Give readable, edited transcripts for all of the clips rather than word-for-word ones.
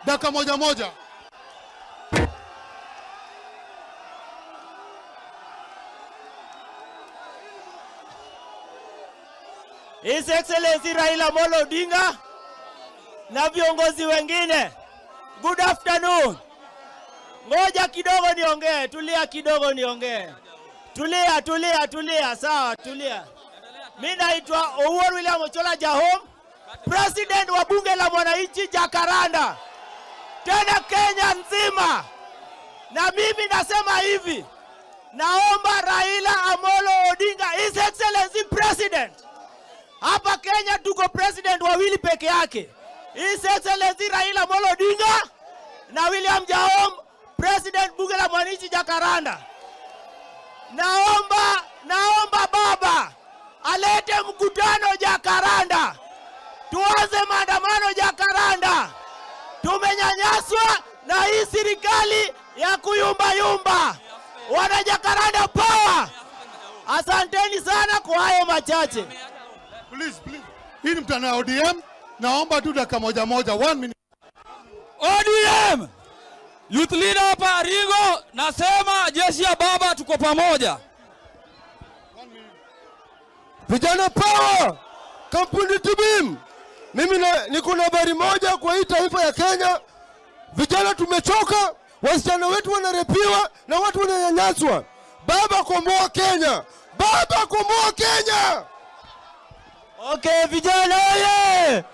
Dakika moja. His Excellency Raila Odinga na viongozi wengine. Good afternoon. Ngoja kidogo niongee, tulia kidogo niongee. Tulia, sawa, tulia. Mimi naitwa Uhuru William Ochola Jahom, President wa bunge la mwananchi Jakaranda. Tena Kenya nzima. Na mimi nasema hivi, naomba Raila Amolo Odinga, His Excellency President. Hapa Kenya tuko president wawili peke yake. His Excellency Raila Amolo Odinga na William Jahom, President bunge la mwananchi Jakaranda. Naomba baba alete mkutano Jakaranda. Tuanze maandamano Jakaranda. Tumenyanyaswa na hii serikali ya kuyumba. Wana Jakaranda power. Asanteni sana kwa hayo machache. Please. Hii ni mtana wa ODM. Naomba tu dakika moja. 1 minute. ODM! Youth leader hapa Ringo, nasema jeshi ya baba tuko pamoja. Vijana power! Kamkunji tibim! Mimi niko na habari moja kwa hii taifa ya Kenya. Vijana tumechoka, wasichana wetu wanarepiwa na watu wananyanyaswa. Baba komboa Kenya! Baba komboa Kenya! Okay, vijana oye!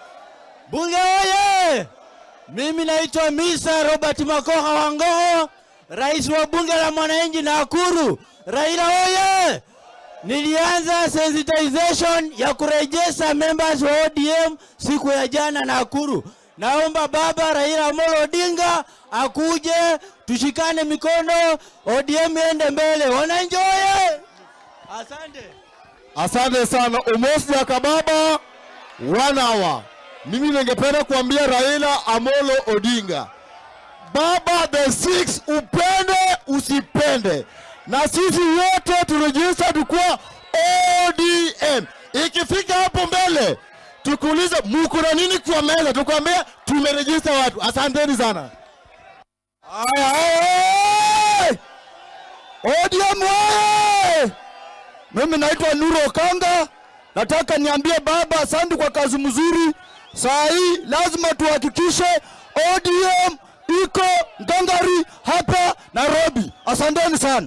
Bunge oye! Mimi naitwa Misa Robert Makoha Wangoho, rais wa bunge la mwananchi Nakuru. Raila oye! Nilianza sensitization ya kurejesha members wa ODM siku ya jana Nakuru. Naomba baba Raila Amolo Odinga akuje, tushikane mikono, ODM ende mbele. Wananchi oye! Asante sana. Omosh ya kababa 1 hour. Mimi ningependa kuambia Raila Amolo Odinga, baba the 6, upende usipende, na sisi wote turejista tukua ODM. Ikifika hapo mbele tukuuliza mko na nini kwa meza, tukwambia tumerejista watu. Asanteni sana. ODM wewe! Mimi naitwa Nuru Okanga. Nataka niambie baba asante kwa kazi mzuri. Saa hii lazima tuhakikishe ODM iko ngangari hapa Nairobi. Asanteni sana.